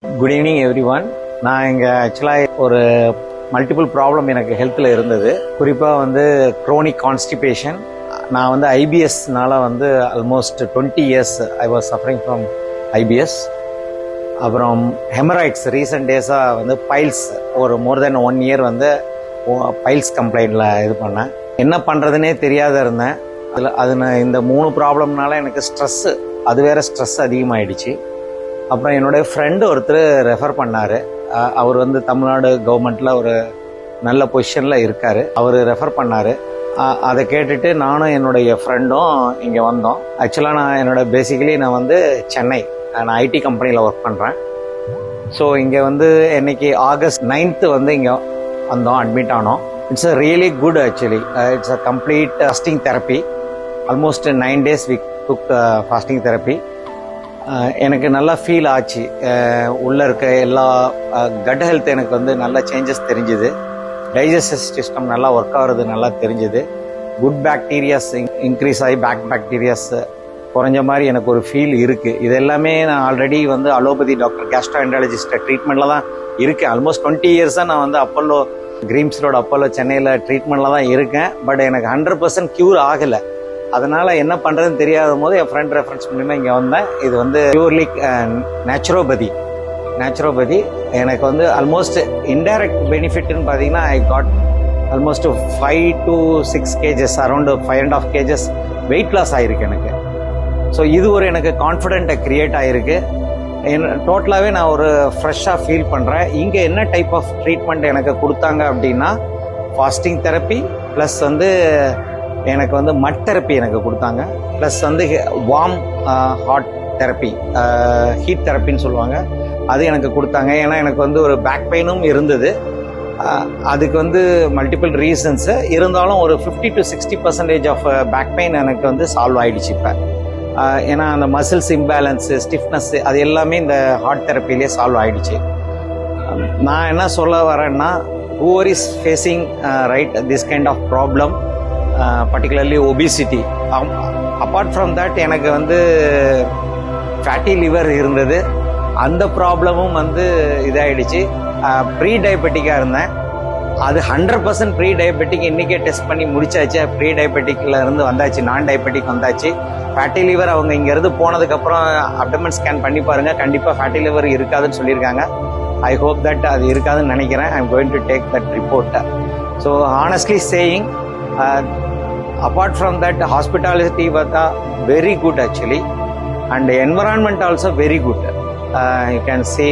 Good evening every one. நான் இங்கே ஆக்சுவலாக ஒரு மல்டிபிள் ப்ராப்ளம் எனக்கு ஹெல்த்தில் இருந்தது. குறிப்பாக வந்து க்ரோனிக் கான்ஸ்டிபேஷன். நான் வந்து ஐபிஎஸ்னால வந்து almost 20 years I was suffering from IPS. அப்புறம் ஹெமராய்ட்ஸ் ரீசெண்ட் டேஸாக வந்து பைல்ஸ் ஒரு மோர் தென் 1 இயர் வந்து பைல்ஸ் கம்ப்ளைண்டில் இது பண்ணேன். என்ன பண்ணுறதுனே தெரியாத இருந்தேன். இந்த 3 ப்ராப்ளம்னால எனக்கு ஸ்ட்ரெஸ்ஸு, அது வேறு ஸ்ட்ரெஸ் அதிகமாகிடுச்சு. அப்புறம் என்னுடைய ஃப்ரெண்டு ஒருத்தர் ரெஃபர் பண்ணார். அவர் வந்து தமிழ்நாடு கவர்மெண்ட்டில் ஒரு நல்ல பொசிஷனில் இருக்கார். அவர் ரெஃபர் பண்ணார். அதை கேட்டுட்டு நானும் என்னுடைய ஃப்ரெண்டும் இங்கே வந்தோம். ஆக்சுவலாக நான் வந்து சென்னை, நான் ஐடி கம்பெனியில் ஒர்க் பண்ணுறேன். ஸோ இங்கே வந்து இன்னைக்கு ஆகஸ்ட் 9th வந்து இங்கே வந்தோம், அட்மிட் ஆனோம். It's a really good actually. It's a complete fasting therapy. Almost 9 days we took fasting therapy. எனக்கு நல்லா ஃபீல் ஆச்சு. உள்ளே இருக்க எல்லா கட் ஹெல்த் எனக்கு வந்து நல்லா சேஞ்சஸ் தெரிஞ்சுது. டைஜஸ்டிவ் சிஸ்டம் நல்லா ஒர்க் ஆகிறது நல்லா தெரிஞ்சுது. குட் பாக்டீரியாஸ் இன்க்ரீஸ் ஆகி பேக் பாக்டீரியாஸ் குறைஞ்ச மாதிரி எனக்கு ஒரு ஃபீல் இருக்குது. இது எல்லாமே நான் ஆல்ரெடி வந்து அலோபதி டாக்டர் கேஸ்ட்ரோஎன்ட்ராலஜிஸ்ட் ட்ரீட்மெண்ட்டில் தான் இருக்கேன். ஆல்மோஸ்ட் 20 இயர்ஸாக நான் வந்து அப்போலோ கிரீம்ஸ் ரோடு அப்போலோ சென்னையில் ட்ரீட்மெண்ட்டில் தான் இருக்கேன். பட் எனக்கு 100% க்யூர் ஆகலை. அதனால் என்ன பண்ணுறதுன்னு தெரியாத போது என் ஃப்ரெண்ட் ரெஃபரன்ஸ் மூலிமா இங்கே வந்தேன். இது வந்து பியூர்லி நேச்சுரோபதி. எனக்கு வந்து ஆல்மோஸ்ட் இன்டைரக்ட் பெனிஃபிட்னு பார்த்தீங்கன்னா I got almost 5 to 6 kgs, around 5.5 kgs weight loss ஆகிருக்கு எனக்கு. ஸோ இது ஒரு எனக்கு கான்ஃபிடென்ட்டை க்ரியேட் ஆகிருக்கு. டோட்டலாகவே நான் ஒரு ஃப்ரெஷ்ஷாக ஃபீல் பண்ணுறேன். இங்கே என்ன டைப் ஆஃப் ட்ரீட்மெண்ட் எனக்கு கொடுத்தாங்க அப்படின்னா ஃபாஸ்டிங் தெரப்பி ப்ளஸ் வந்து எனக்கு வந்து மட் தெரப்பி எனக்கு கொடுத்தாங்க. ப்ளஸ் வந்து வார்ம் ஹாட் தெரப்பி, ஹீட் தெரப்பின்னு சொல்லுவாங்க, அது எனக்கு கொடுத்தாங்க. ஏன்னா எனக்கு வந்து ஒரு பேக் பெயினும் இருந்தது. அதுக்கு வந்து மல்டிபிள் ரீசன்ஸு இருந்தாலும் ஒரு 50 to 60% ஆஃப் பேக் பெயின் எனக்கு வந்து சால்வ் ஆகிடுச்சு இப்போ. ஏன்னா அந்த மசில்ஸ் இம்பேலன்ஸு, ஸ்டிஃப்னஸ்ஸு அது எல்லாமே இந்த ஹாட் தெரப்பிலே சால்வ் ஆகிடுச்சு. நான் என்ன சொல்ல வரேன்னா, whoever is facing this kind of problem, particularly obesity, apart from that எனக்கு வந்து ஃபேட்டி லிவர் இருந்தது. அந்த ப்ராப்ளமும் வந்து இதாகிடுச்சு. ப்ரீ டயபெட்டிக்காக இருந்தேன். அது 100% ப்ரீ டயபெட்டிக் இன்றைக்கே டெஸ்ட் பண்ணி முடிச்சாச்சு. ப்ரீ டயபெட்டிக்கில் இருந்து வந்தாச்சு, நான் டயபெட்டிக் வந்தாச்சு. ஃபேட்டி லிவர் அவங்க இங்கேருந்து போனதுக்கப்புறம் அப்டமன் ஸ்கேன் பண்ணி பாருங்கள், கண்டிப்பாக ஃபேட்டி லிவர் இருக்காதுன்னு சொல்லியிருக்காங்க. ஐ ஹோப் தட் அது இருக்காதுன்னு நினைக்கிறேன். I am going to take that report. So honestly saying, apart from that, hospitality was very good actually, and the environment also very good. You can see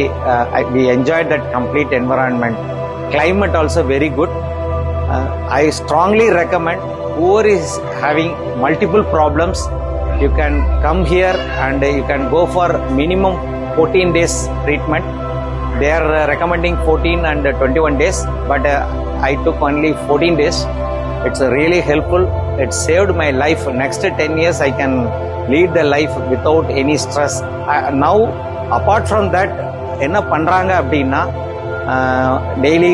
we enjoyed that complete environment. Climate also very good. I strongly recommend whoever is having multiple problems, you can come here and you can go for minimum 14 days treatment. They are recommending 14 and 21 days, but I took only 14 days. It's really helpful. It saved my life. Next 10 years I can lead the life without any stress. Now apart from that, என்ன பண்ணுறாங்க அப்படின்னா, daily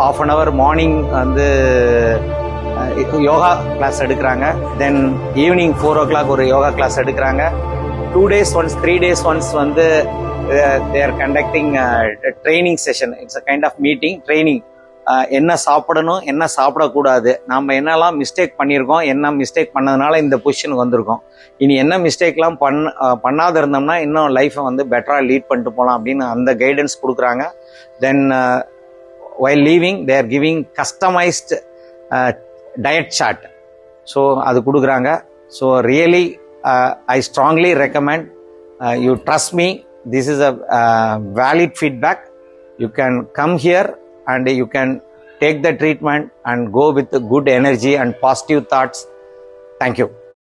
½ an hour morning வந்து yoga class எடுக்கிறாங்க. Then evening 4 o'clock ஒரு yoga class எடுக்கிறாங்க. 2 days once, 3 days once வந்து they are conducting training session. It's a kind of meeting, training. என்ன சாப்பிடணும், என்ன சாப்பிடக்கூடாது, நம்ம என்னெல்லாம் மிஸ்டேக் பண்ணியிருக்கோம், என்ன மிஸ்டேக் பண்ணதுனால இந்த பொசிஷனுக்கு வந்திருக்கோம், இனி என்ன மிஸ்டேக்லாம் பண்ணாத இருந்தோம்னா இன்னும் லைஃப்பை வந்து பெட்டராக லீட் பண்ணிட்டு போகலாம் அப்படின்னு அந்த கைடன்ஸ் கொடுக்குறாங்க. தென் while leaving they are giving customized diet chart. So அது கொடுக்குறாங்க. So really I strongly recommend you trust me. This is a valid feedback. You can come here and you can take the treatment and go with good energy and positive thoughts. Thank you.